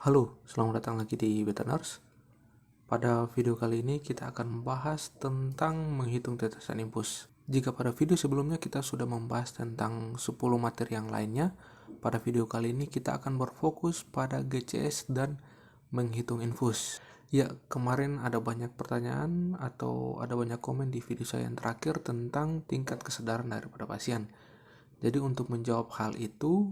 Halo, selamat datang lagi di Beta Nurse. Pada video kali ini kita akan membahas tentang menghitung tetesan infus. Jika pada video sebelumnya kita sudah membahas tentang 10 materi yang lainnya, pada video kali ini kita akan berfokus pada GCS dan menghitung infus. Ya, kemarin ada banyak pertanyaan atau ada banyak komen di video saya yang terakhir tentang tingkat kesadaran daripada pasien. Jadi untuk menjawab hal itu,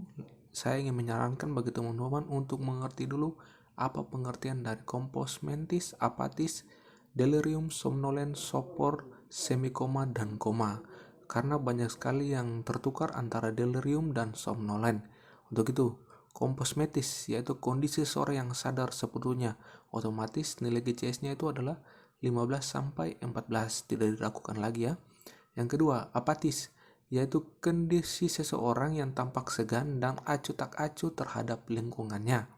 saya ingin menyarankan bagi teman-teman untuk mengerti dulu apa pengertian dari kompos mentis, apatis, delirium, somnolen, sopor, semikoma, dan koma. Karena banyak sekali yang tertukar antara delirium dan somnolen. Untuk itu, kompos mentis yaitu kondisi seseorang yang sadar sepenuhnya. Otomatis nilai GCS-nya itu adalah 15 sampai 14, tidak diragukan lagi ya. Yang kedua, apatis yaitu kondisi seseorang yang tampak segan dan acuh tak acuh terhadap lingkungannya.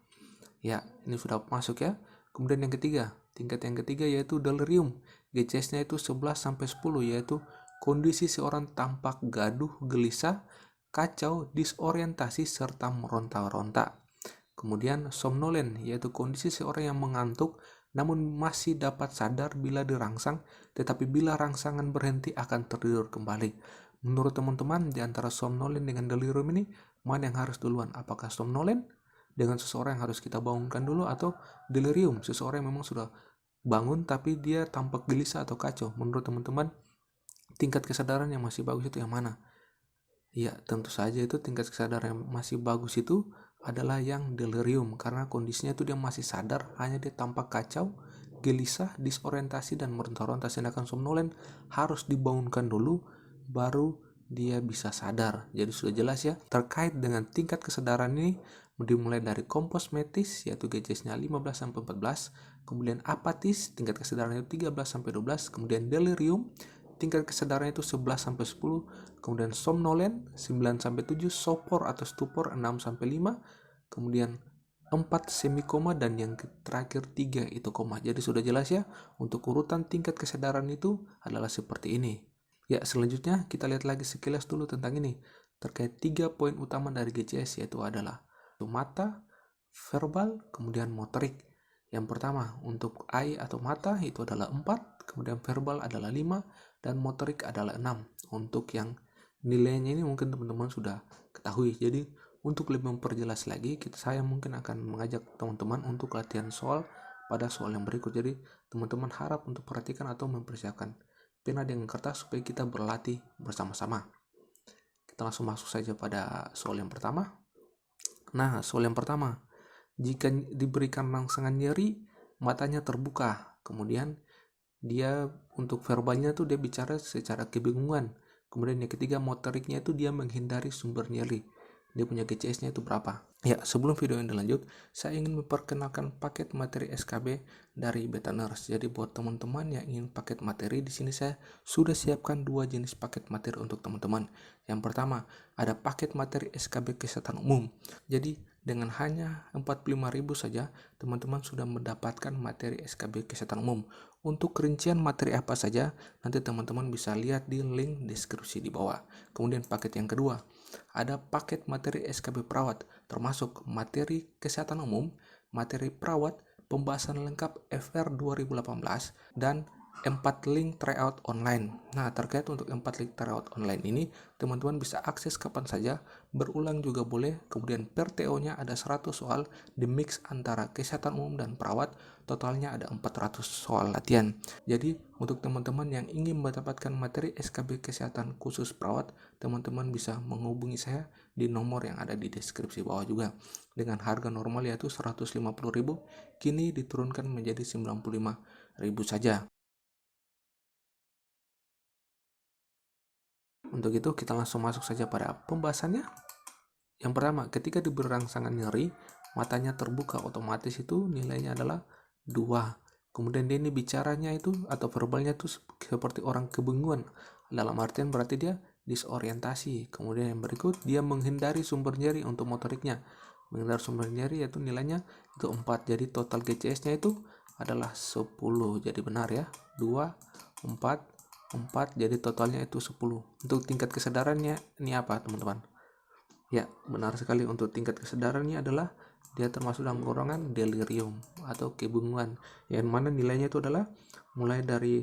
Ya, ini sudah masuk ya. Kemudian yang ketiga, tingkat yang ketiga yaitu delirium. GCS-nya itu 11 sampai 10 yaitu kondisi seorang tampak gaduh, gelisah, kacau, disorientasi serta meronta-ronta. Kemudian somnolen yaitu kondisi seorang yang mengantuk namun masih dapat sadar bila dirangsang, tetapi bila rangsangan berhenti akan tertidur kembali. Menurut teman-teman, di antara somnolen dengan delirium ini, mana yang harus duluan? Apakah somnolen dengan seseorang yang harus kita bangunkan dulu, atau delirium, seseorang yang memang sudah bangun tapi dia tampak gelisah atau kacau? Menurut teman-teman, tingkat kesadaran yang masih bagus itu yang mana? Ya, tentu saja itu tingkat kesadaran yang masih bagus itu adalah yang delirium, karena kondisinya itu dia masih sadar, hanya dia tampak kacau, gelisah, disorientasi, dan meronta-ronta. Sedangkan somnolen harus dibangunkan dulu baru dia bisa sadar. Jadi sudah jelas ya terkait dengan tingkat kesadaran ini, dimulai dari kompos metis yaitu GCS-nya 15 sampai 14, kemudian apatis tingkat kesadaran itu 13 sampai 12, kemudian delirium tingkat kesadaran itu 11 sampai 10, kemudian somnolen 9 sampai 7, sopor atau stupor 6 sampai 5, kemudian 4 semikoma, dan yang terakhir 3 itu koma. Jadi sudah jelas ya, untuk urutan tingkat kesadaran itu adalah seperti ini. Ya, selanjutnya kita lihat lagi sekilas dulu tentang ini. Terkait 3 poin utama dari GCS yaitu adalah mata, verbal, kemudian motorik. Yang pertama, untuk eye atau mata itu adalah 4, kemudian verbal adalah 5, dan motorik adalah 6. Untuk yang nilainya ini mungkin teman-teman sudah ketahui. Jadi untuk lebih memperjelas lagi, saya mungkin akan mengajak teman-teman untuk latihan soal pada soal yang berikut. Jadi teman-teman harap untuk perhatikan atau mempersiapkan pena dengan kertas supaya kita berlatih bersama-sama. Kita langsung masuk saja pada soal yang pertama. Nah, soal yang pertama, jika diberikan rangsangan nyeri, matanya terbuka. Kemudian dia untuk verbalnya tuh dia bicara secara kebingungan. Kemudian yang ketiga, motoriknya itu dia menghindari sumber nyeri. Dia punya GCS-nya itu berapa? Ya, sebelum video ini lanjut, saya ingin memperkenalkan paket materi SKB dari Beta Nurse. Jadi buat teman-teman yang ingin paket materi, di sini saya sudah siapkan 2 jenis paket materi untuk teman-teman. Yang pertama, ada paket materi SKB Kesehatan Umum. Jadi dengan hanya 45.000 saja, teman-teman sudah mendapatkan materi SKB Kesehatan Umum. Untuk rincian materi apa saja, nanti teman-teman bisa lihat di link deskripsi di bawah. Kemudian paket yang kedua, ada paket materi SKB Perawat, termasuk materi kesehatan umum, materi perawat, pembahasan lengkap FR 2018, dan 4 link tryout online. Nah, terkait untuk 4 link tryout online ini, teman-teman bisa akses kapan saja, berulang juga boleh. Kemudian per TO-nya ada 100 soal, di mix antara kesehatan umum dan perawat, totalnya ada 400 soal latihan. Jadi, untuk teman-teman yang ingin mendapatkan materi SKB kesehatan khusus perawat, teman-teman bisa menghubungi saya di nomor yang ada di deskripsi bawah juga. Dengan harga normal yaitu 150.000, kini diturunkan menjadi 95.000 saja. Untuk itu kita langsung masuk saja pada pembahasannya. Yang pertama, ketika diberi rangsangan nyeri, matanya terbuka, otomatis itu nilainya adalah 2. Kemudian dia ini bicaranya itu atau verbalnya itu seperti orang kebingungan. Dalam artian berarti dia disorientasi. Kemudian yang berikut, dia menghindari sumber nyeri. Untuk motoriknya, menghindari sumber nyeri yaitu nilainya itu 4. Jadi total GCS-nya itu adalah 10. Jadi benar ya, 2, 4, jadi totalnya itu 10. Untuk tingkat kesadarannya ini apa teman-teman? Ya, benar sekali, untuk tingkat kesadarannya adalah dia termasuk dalam golongan delirium atau kebingungan, yang mana nilainya itu adalah mulai dari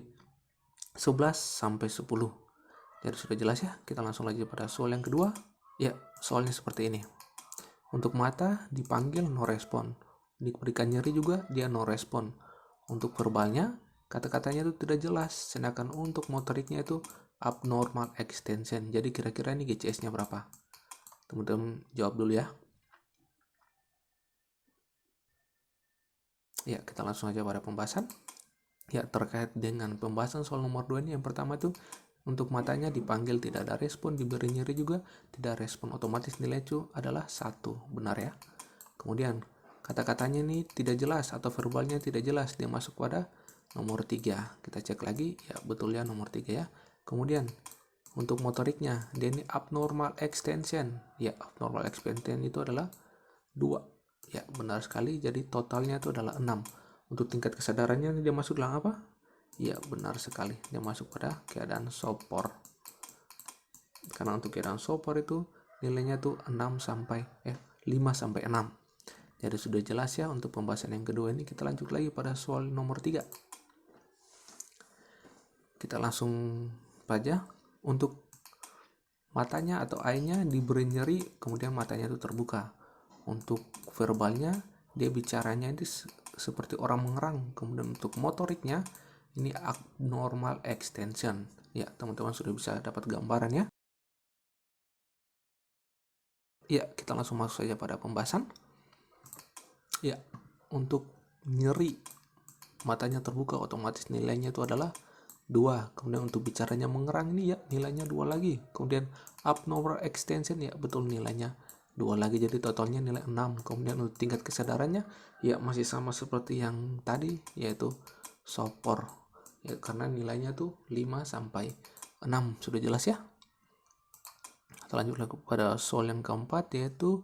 11 sampai 10. Jadi sudah jelas ya, kita langsung lagi pada soal yang kedua. Ya, soalnya seperti ini. Untuk mata dipanggil no respon, diberikan nyeri juga dia no respon. Untuk verbalnya, kata-katanya itu tidak jelas, sedangkan untuk motoriknya itu abnormal extension. Jadi kira-kira ini GCS-nya berapa? Teman-teman jawab dulu ya. Ya, kita langsung aja pada pembahasan. Ya, terkait dengan pembahasan soal nomor 2 ini, yang pertama itu untuk matanya dipanggil tidak ada respon, diberi nyeri juga tidak respon, otomatis nilai itu adalah 1, benar ya. Kemudian kata-katanya ini tidak jelas atau verbalnya tidak jelas, dia masuk pada nomor 3. Kita cek lagi, ya betul ya nomor 3 ya. Kemudian untuk motoriknya, dia ini abnormal extension. Ya, abnormal extension itu adalah 2. Ya, benar sekali, jadi totalnya itu adalah 6. Untuk tingkat kesadarannya dia masuk dalam apa? Ya, benar sekali, dia masuk pada keadaan sopor. Karena untuk keadaan sopor itu nilainya tuh 5 sampai 6. Jadi sudah jelas ya untuk pembahasan yang kedua ini. Kita lanjut lagi pada soal nomor 3. Kita langsung saja. Untuk matanya atau eye-nya diberi nyeri, kemudian matanya itu terbuka. Untuk verbalnya, dia bicaranya itu seperti orang mengerang. Kemudian untuk motoriknya, ini abnormal extension. Ya, teman-teman sudah bisa dapat gambaran ya. Ya, kita langsung masuk saja pada pembahasan. Ya, untuk nyeri matanya terbuka, otomatis nilainya itu adalah 2. Kemudian untuk bicaranya mengerang ini ya nilainya 2 lagi. Kemudian abnormal extension ya betul nilainya 2 lagi, jadi totalnya nilai 6. Kemudian untuk tingkat kesadarannya ya masih sama seperti yang tadi, yaitu sopor ya, karena nilainya tuh 5 sampai 6. Sudah jelas ya. Kita lanjut lagi pada soal yang keempat, yaitu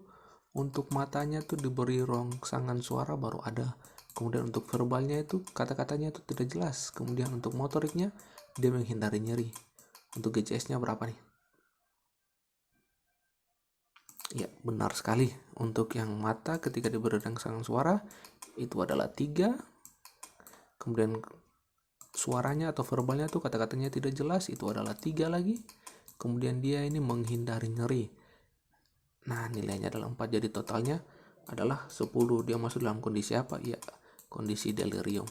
untuk matanya tuh diberi rongsangan suara baru ada. Kemudian untuk verbalnya itu kata-katanya itu tidak jelas. Kemudian untuk motoriknya dia menghindari nyeri. Untuk GCS-nya berapa nih? Ya, benar sekali. Untuk yang mata ketika diberi rongsangan suara itu adalah 3. Kemudian suaranya atau verbalnya tuh kata-katanya tidak jelas, itu adalah 3 lagi. Kemudian dia ini menghindari nyeri. Nah, nilainya adalah 4, jadi totalnya adalah 10. Dia masuk dalam kondisi apa? Ya, kondisi delirium.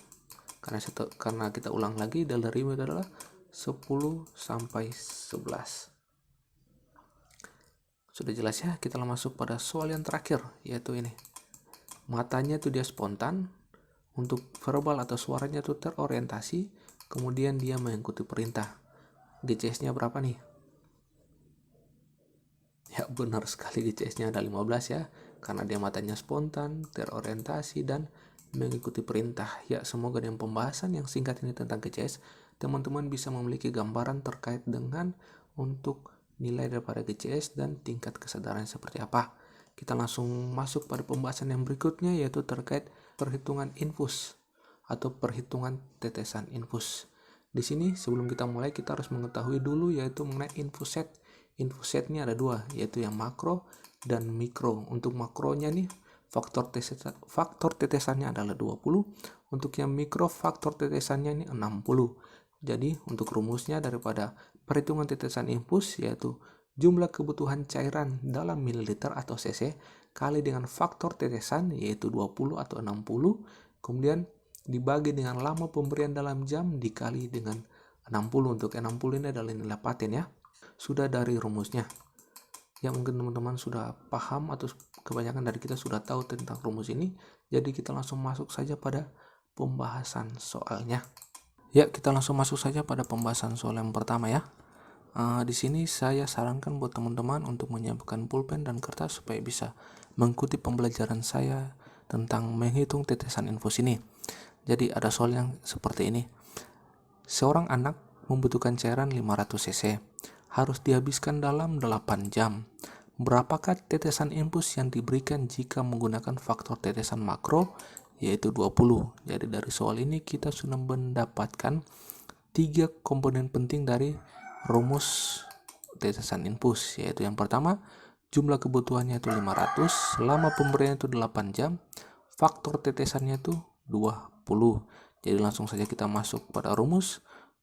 Karena kita ulang lagi, delirium itu adalah 10 sampai 11. Sudah jelas ya, kita masuk pada soal yang terakhir, yaitu ini. Matanya itu dia spontan, untuk verbal atau suaranya itu terorientasi, kemudian dia mengikuti perintah. GCS-nya berapa nih? Ya, benar sekali, GCS-nya ada 15 ya, karena dia matanya spontan, terorientasi, dan mengikuti perintah. Ya, semoga dengan pembahasan yang singkat ini tentang GCS, teman-teman bisa memiliki gambaran terkait dengan untuk nilai daripada GCS dan tingkat kesadaran seperti apa. Kita langsung masuk pada pembahasan yang berikutnya, yaitu terkait perhitungan infus atau perhitungan tetesan infus. Di sini sebelum kita mulai, kita harus mengetahui dulu yaitu mengenai infus set. Infus set ini ada 2, yaitu yang makro dan mikro. Untuk makronya nih faktor tetesannya adalah 20. Untuk yang mikro faktor tetesannya ini 60. Jadi untuk rumusnya daripada perhitungan tetesan infus yaitu jumlah kebutuhan cairan dalam mililiter atau cc kali dengan faktor tetesan yaitu 20 atau 60, kemudian dibagi dengan lama pemberian dalam jam dikali dengan 60. Untuk 60 ini adalah nilai paten ya. Sudah dari rumusnya. Ya, mungkin teman-teman sudah paham atau kebanyakan dari kita sudah tahu tentang rumus ini. Jadi kita langsung masuk saja pada pembahasan soalnya. Ya, kita langsung masuk saja pada pembahasan soal yang pertama ya. Di sini saya sarankan buat teman-teman untuk menyiapkan pulpen dan kertas supaya bisa mengikuti pembelajaran saya tentang menghitung tetesan infus ini. Jadi ada soal yang seperti ini. Seorang anak membutuhkan cairan 500 cc. Harus dihabiskan dalam 8 jam. Berapakah tetesan infus yang diberikan jika menggunakan faktor tetesan makro yaitu 20. Jadi dari soal ini kita sudah mendapatkan 3 komponen penting dari rumus tetesan infus, yaitu yang pertama jumlah kebutuhannya itu 500, lama pemberiannya itu 8 jam, faktor tetesannya itu 20. Jadi langsung saja kita masuk pada rumus.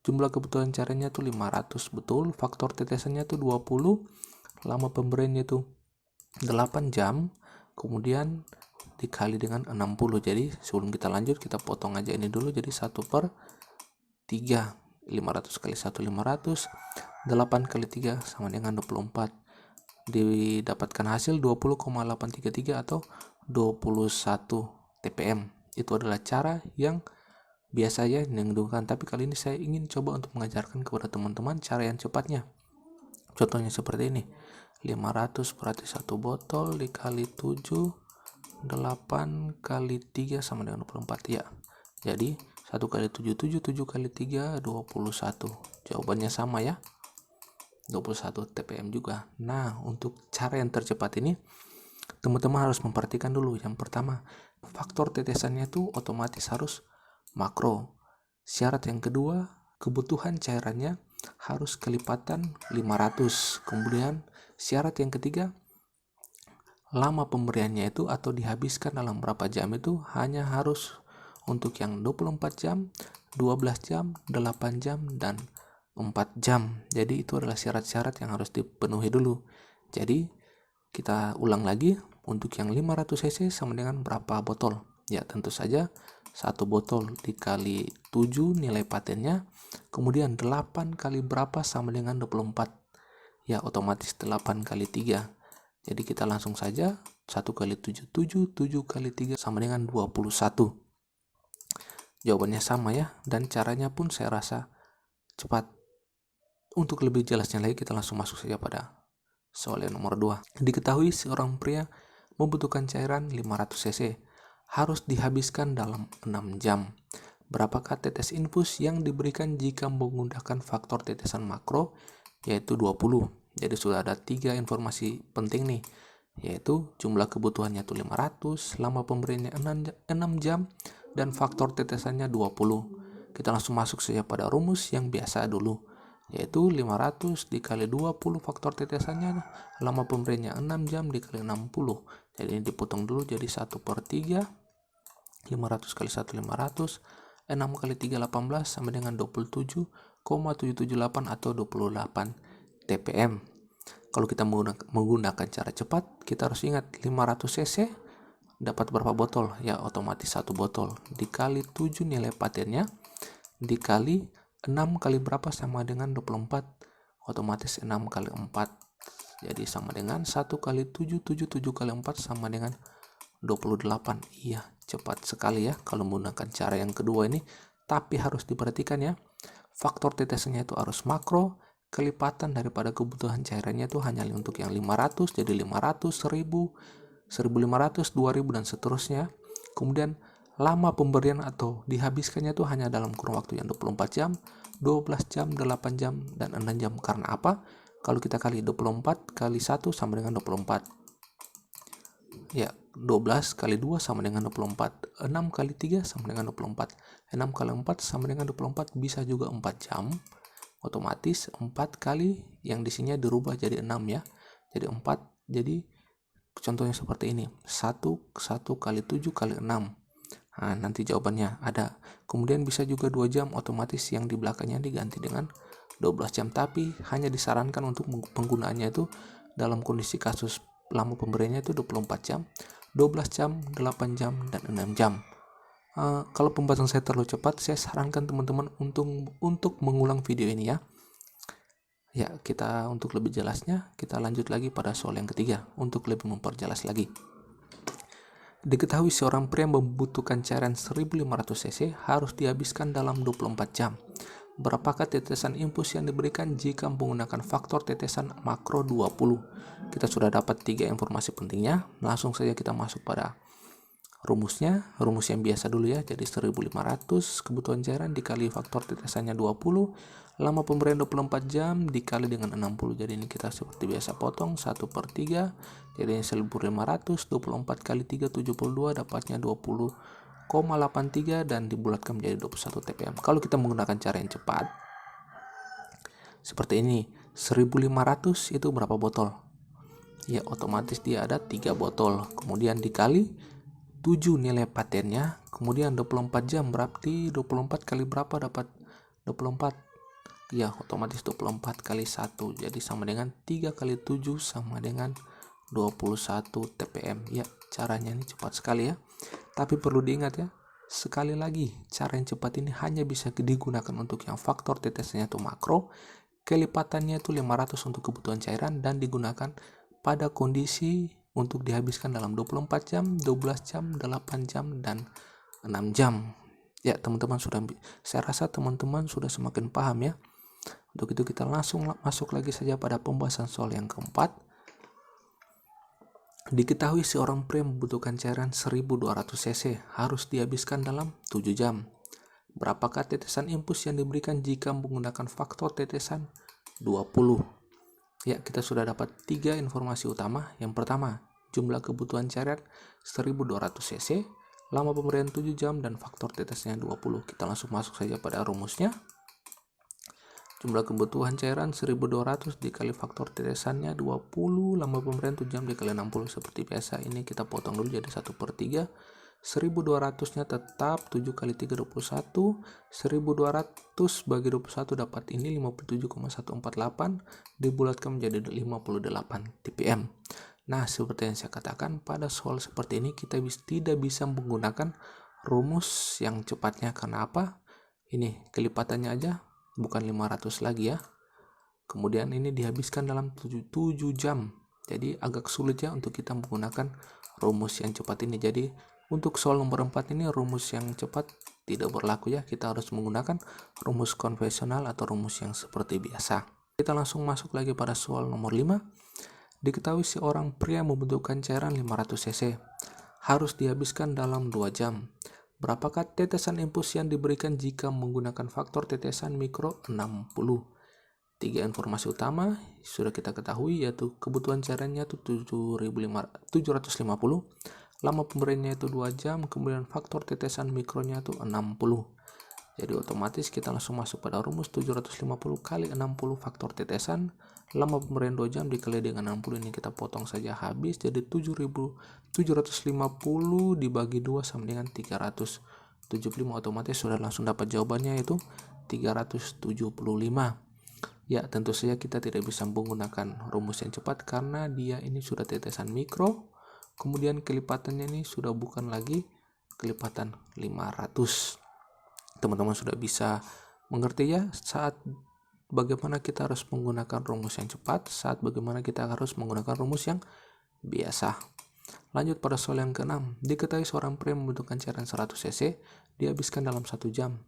Jumlah kebutuhan cairannya itu 500, betul. Faktor tetesannya itu 20, lama pemberiannya itu 8 jam, kemudian dikali dengan 60. Jadi sebelum kita lanjut, kita potong aja ini dulu, jadi 1/3. 500 kali 1 500, 8 kali 3 sama dengan 24. Didapatkan hasil 20,833 atau 21 TPM. Itu adalah cara yang biasa ya digunakan, tapi kali ini saya ingin coba untuk mengajarkan kepada teman-teman cara yang cepatnya. Contohnya seperti ini. 500 berarti 1 botol dikali 7, 8 kali 3 sama dengan 24 ya. Jadi 1 kali 7, 7 kali 3, 21. Jawabannya sama ya, 21 TPM juga. Nah, untuk cara yang tercepat ini, teman-teman harus memperhatikan dulu. Yang pertama, faktor tetesannya itu otomatis harus makro. Syarat yang kedua, kebutuhan cairannya harus kelipatan 500. Kemudian syarat yang ketiga, lama pemberiannya itu atau dihabiskan dalam berapa jam itu hanya harus untuk yang 24 jam, 12 jam, 8 jam, dan 4 jam. Jadi itu adalah syarat-syarat yang harus dipenuhi dulu. Jadi kita ulang lagi, untuk yang 500 cc sama dengan berapa botol? Ya tentu saja 1 botol dikali 7 nilai patennya, kemudian 8 kali berapa sama dengan 24. Ya otomatis 8 kali 3. Jadi kita langsung saja 1 kali 7, 7 kali 3 sama dengan 21. Jawabannya sama ya, dan caranya pun saya rasa cepat. Untuk lebih jelasnya lagi, kita langsung masuk saja pada soal yang nomor 2. Diketahui seorang pria membutuhkan cairan 500 cc, harus dihabiskan dalam 6 jam. Berapakah tetes infus yang diberikan jika menggunakan faktor tetesan makro, yaitu 20. Jadi sudah ada 3 informasi penting nih, yaitu jumlah kebutuhannya itu 500, lama pemberiannya 6 jam, dan faktor tetesannya 20. Kita langsung masuk saja pada rumus yang biasa dulu, yaitu 500 dikali 20 faktor tetesannya, lama pemberiannya 6 jam dikali 60. Jadi ini dipotong dulu jadi 1/3. 500 kali 1 500, 6 kali 3 18 sama dengan 27,778 atau 28 TPM. Kalau kita menggunakan cara cepat, kita harus ingat 500 cc dapat berapa botol? Ya otomatis 1 botol dikali 7 nilai patennya dikali 6 kali berapa sama dengan 24, otomatis 6 kali 4. Jadi sama dengan 1 kali 7, 7 kali 4 sama dengan 28. Iya, cepat sekali ya kalau menggunakan cara yang kedua ini. Tapi harus diperhatikan ya, faktor tetesannya itu harus makro. Kelipatan daripada kebutuhan cairannya itu hanya untuk yang 500, jadi 500, 1000, 1500, 2000 dan seterusnya. Kemudian lama pemberian atau dihabiskannya itu hanya dalam kurun waktu yang 24 jam, 12 jam, 8 jam, dan 6 jam. Karena apa? Kalau kita kali 24 kali 1 sama dengan 24. Ya, 12 kali 2 sama dengan 24. 6 kali 3 sama dengan 24. 6 kali 4 sama dengan 24, bisa juga 4 jam. Otomatis 4 kali yang di sini dirubah jadi 6 ya. Jadi 4. Jadi contohnya seperti ini. 1 kali 7 kali 6. Nah, nanti jawabannya ada. Kemudian bisa juga 2 jam, otomatis yang di belakangnya diganti dengan 12 jam. Tapi hanya disarankan untuk penggunaannya itu dalam kondisi kasus lama pemberiannya itu 24 jam, 12 jam, 8 jam, dan 6 jam. Kalau pembahasan saya terlalu cepat, saya sarankan teman-teman untuk mengulang video ini ya. Ya, kita untuk lebih jelasnya, kita lanjut lagi pada soal yang ketiga untuk lebih memperjelas lagi. Diketahui seorang pria membutuhkan cairan 1500 cc harus dihabiskan dalam 24 jam. Berapakah tetesan infus yang diberikan jika menggunakan faktor tetesan makro 20? Kita sudah dapat 3 informasi pentingnya. Langsung saja kita masuk pada rumusnya. Rumus yang biasa dulu ya. Jadi 1500 kebutuhan cairan dikali faktor tetesannya 20, lama pemberian 24 jam dikali dengan 60. Jadi ini kita seperti biasa potong 1/3. Jadi 1500, 24 kali 3 72, dapatnya 20,83 dan dibulatkan menjadi 21 TPM. Kalau kita menggunakan cara yang cepat seperti ini, 1500 itu berapa botol? Ya otomatis dia ada 3 botol. Kemudian dikali 7 nilai patennya, kemudian 24 jam, berarti 24 kali berapa dapat 24? Ya otomatis 24 kali 1, jadi sama dengan 3 kali 7 sama dengan 21 TPM. Ya caranya ini cepat sekali ya, tapi perlu diingat ya, sekali lagi cara yang cepat ini hanya bisa digunakan untuk yang faktor tetesannya itu makro, kelipatannya itu 500 untuk kebutuhan cairan, dan digunakan pada kondisi untuk dihabiskan dalam 24 jam, 12 jam, 8 jam, dan 6 jam. Ya teman-teman saya rasa teman-teman sudah semakin paham ya. Untuk itu kita langsung masuk lagi saja pada pembahasan soal yang keempat. Diketahui seorang pria membutuhkan cairan 1200 cc, harus dihabiskan dalam 7 jam. Berapakah tetesan infus yang diberikan jika menggunakan faktor tetesan 20? Ya, kita sudah dapat 3 informasi utama. Yang pertama, jumlah kebutuhan cairan 1200 cc, lama pemberian 7 jam, dan faktor tetesnya 20. Kita langsung masuk saja pada rumusnya. Jumlah kebutuhan cairan 1200 dikali faktor tetesannya 20, lama pemberian 7 jam dikali 60. Seperti biasa, ini kita potong dulu jadi 1/3. 1200 nya tetap 7 kali 3 21. 1200 bagi 21 dapat ini 57,148, dibulatkan menjadi 58 TPM. Nah, seperti yang saya katakan, pada soal seperti ini kita tidak bisa menggunakan rumus yang cepatnya. Karena apa? Ini kelipatannya aja bukan 500 lagi ya. Kemudian ini dihabiskan dalam 7 jam. Jadi agak sulit ya untuk kita menggunakan rumus yang cepat ini. Jadi untuk soal nomor 4 ini rumus yang cepat tidak berlaku ya. Kita harus menggunakan rumus konvensional atau rumus yang seperti biasa. Kita langsung masuk lagi pada soal nomor 5. Diketahui seorang pria membutuhkan cairan 500 cc, harus dihabiskan dalam 2 jam. Berapakah tetesan infus yang diberikan jika menggunakan faktor tetesan mikro 60? 3 informasi utama sudah kita ketahui, yaitu kebutuhan cairannya itu 750, lama pemberiannya itu 2 jam, kemudian faktor tetesan mikronya itu 60. Jadi otomatis kita langsung masuk pada rumus 750 kali 60 faktor tetesan, lama pemberian 2 jam dikali dengan 60. Ini kita potong saja habis, jadi 750 dibagi 2 sama dengan 375. Otomatis sudah langsung dapat jawabannya, yaitu 375. Ya tentu saja kita tidak bisa menggunakan rumus yang cepat karena dia ini sudah tetesan mikro, kemudian kelipatannya ini sudah bukan lagi kelipatan 500. Teman-teman sudah bisa mengerti ya saat bagaimana kita harus menggunakan rumus yang cepat, saat bagaimana kita harus menggunakan rumus yang biasa. Lanjut pada soal yang ke-6. Diketahui seorang pria membutuhkan cairan 100 cc, dihabiskan dalam 1 jam.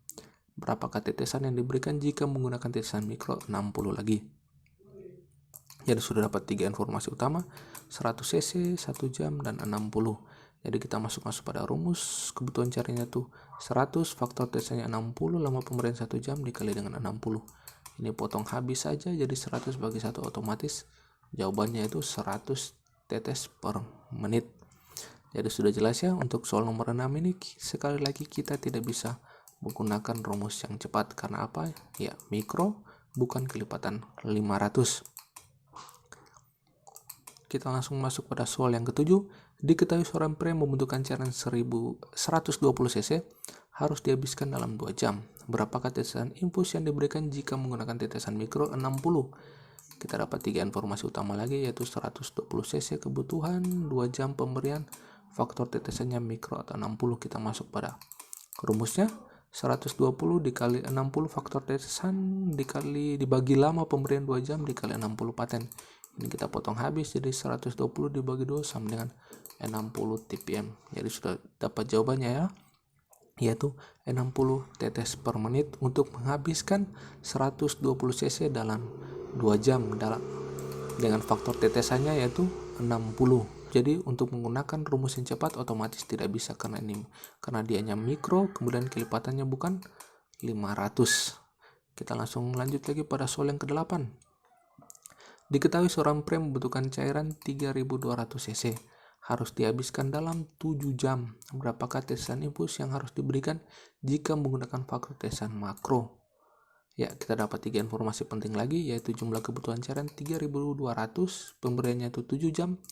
Berapakah tetesan yang diberikan jika menggunakan tetesan mikro 60 lagi? Jadi sudah dapat 3 informasi utama, 100 cc, 1 jam, dan 60. Jadi kita masuk pada rumus. Kebutuhan cairannya tuh 100, faktor tetesannya 60, lama pemberian 1 jam dikali dengan 60. Ini potong habis saja, jadi 100 bagi 1, otomatis jawabannya itu 100 tetes per menit. Jadi sudah jelas ya, untuk soal nomor 6 ini sekali lagi kita tidak bisa menggunakan rumus yang cepat. Karena apa? Ya mikro bukan kelipatan 500. Kita langsung masuk pada soal yang ke-7. Diketahui seorang pria membutuhkan cairan 120 cc, harus dihabiskan dalam 2 jam. Berapakah tetesan infus yang diberikan jika menggunakan tetesan mikro 60? Kita dapat 3 informasi utama lagi, yaitu 120 cc kebutuhan, 2 jam pemberian, faktor tetesannya mikro atau 60. Kita masuk pada rumusnya. 120 dikali 60 faktor tetesan dibagi lama pemberian 2 jam dikali 60 paten. Ini kita potong habis, jadi 120 dibagi 2 sama dengan 60 TPM. Jadi sudah dapat jawabannya ya, yaitu 60 tetes per menit untuk menghabiskan 120 cc dalam 2 jam dengan faktor tetesannya yaitu 60. Jadi untuk menggunakan rumus yang cepat otomatis tidak bisa karena dianya mikro, kemudian kelipatannya bukan 500. Kita langsung lanjut lagi pada soal yang ke-8. Diketahui seorang pria membutuhkan cairan 3200 cc, harus dihabiskan dalam 7 jam. Berapakah tetesan infus yang harus diberikan jika menggunakan faktor tetesan makro? Ya, kita dapat 3 informasi penting lagi, yaitu jumlah kebutuhan cairan 3200, pemberiannya itu 7 jam,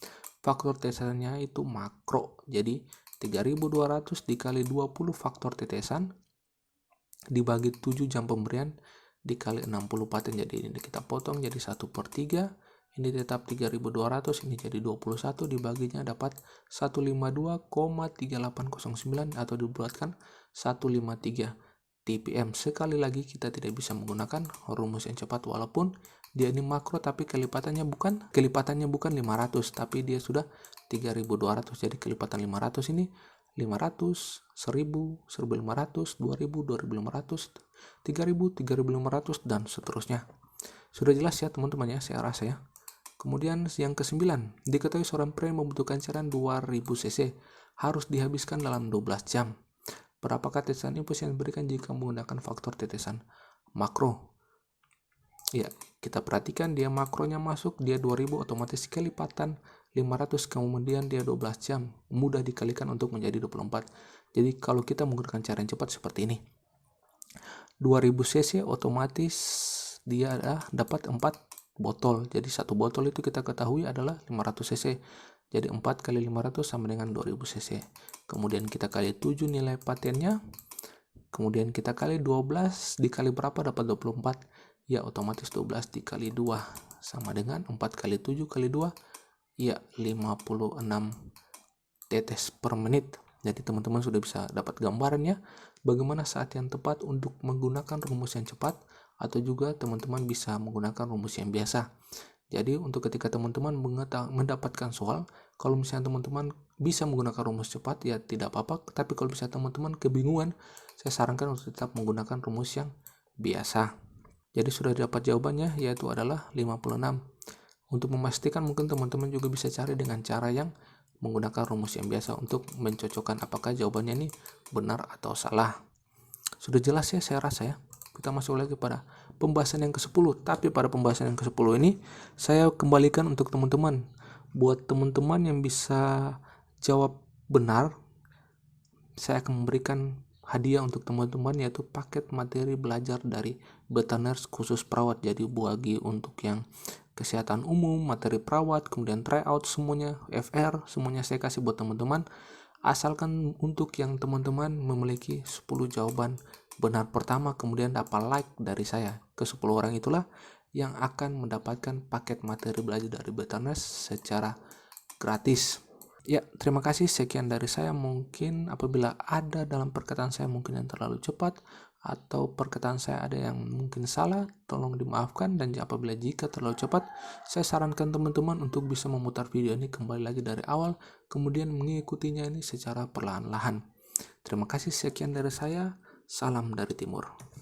faktor tetesannya itu makro. Jadi 3200 dikali 20 faktor tetesan dibagi 7 jam pemberian dikali 60 paten. Jadi ini kita potong jadi 1/3. Ini tetap 3200, ini jadi 21, dibaginya dapat 152,3809 atau dibuatkan 153 TPM. Sekali lagi kita tidak bisa menggunakan rumus yang cepat walaupun dia ini makro, tapi kelipatannya bukan 500 tapi dia sudah 3200. Jadi kelipatan 500 ini 500, 1000, 1500, 2000, 2500, 3000, 3500 dan seterusnya. Sudah jelas ya teman-teman ya, saya rasa ya. Kemudian yang ke-9, diketahui seorang pria membutuhkan cairan 2000 cc harus dihabiskan dalam 12 jam. Berapakah tetesan infus yang diberikan jika menggunakan faktor tetesan makro? Ya, kita perhatikan dia makronya masuk, dia 2000, otomatis kelipatan 500, kemudian dia 12 jam. Mudah dikalikan untuk menjadi 24. Jadi kalau kita menggunakan cara yang cepat seperti ini. 2000 cc otomatis dia dapat 4 botol. Jadi satu botol itu kita ketahui adalah 500 cc. Jadi 4 kali 500 sama dengan 2000 cc. Kemudian kita kali 7 nilai patennya. Kemudian kita kali 12 dikali berapa dapat 24. Ya otomatis 12 dikali 2 sama dengan 4 kali 7 kali 2. Ya 56 tetes per menit. Jadi teman-teman sudah bisa dapat gambarannya bagaimana saat yang tepat untuk menggunakan rumus yang cepat, atau juga teman-teman bisa menggunakan rumus yang biasa. Jadi untuk ketika teman-teman mendapatkan soal, kalau misalnya teman-teman bisa menggunakan rumus cepat ya tidak apa-apa, tapi kalau misalnya teman-teman kebingungan, saya sarankan untuk tetap menggunakan rumus yang biasa. Jadi sudah dapat jawabannya, yaitu adalah 56. Untuk memastikan mungkin teman-teman juga bisa cari dengan cara yang menggunakan rumus yang biasa untuk mencocokkan apakah jawabannya ini benar atau salah. Sudah jelas ya saya rasa ya. Kita masuk lagi pada pembahasan yang ke-10. Tapi pada pembahasan yang ke-10 ini saya kembalikan untuk teman-teman. Buat teman-teman yang bisa jawab benar, saya akan memberikan hadiah untuk teman-teman, yaitu paket materi belajar dari Betaners khusus perawat. Jadi bagi untuk yang kesehatan umum, materi perawat, kemudian tryout semuanya, FR semuanya saya kasih buat teman-teman. Asalkan untuk yang teman-teman memiliki 10 jawaban benar pertama, kemudian dapat like dari saya. Ke 10 orang itulah yang akan mendapatkan paket materi belajar dari Betaners secara gratis. Ya, terima kasih. Sekian dari saya. Mungkin apabila ada dalam perkataan saya mungkin yang terlalu cepat atau perkataan saya ada yang mungkin salah, tolong dimaafkan. Dan apabila jika terlalu cepat, saya sarankan teman-teman untuk bisa memutar video ini kembali lagi dari awal, kemudian mengikutinya ini secara perlahan-lahan. Terima kasih. Sekian dari saya. Salam dari Timur.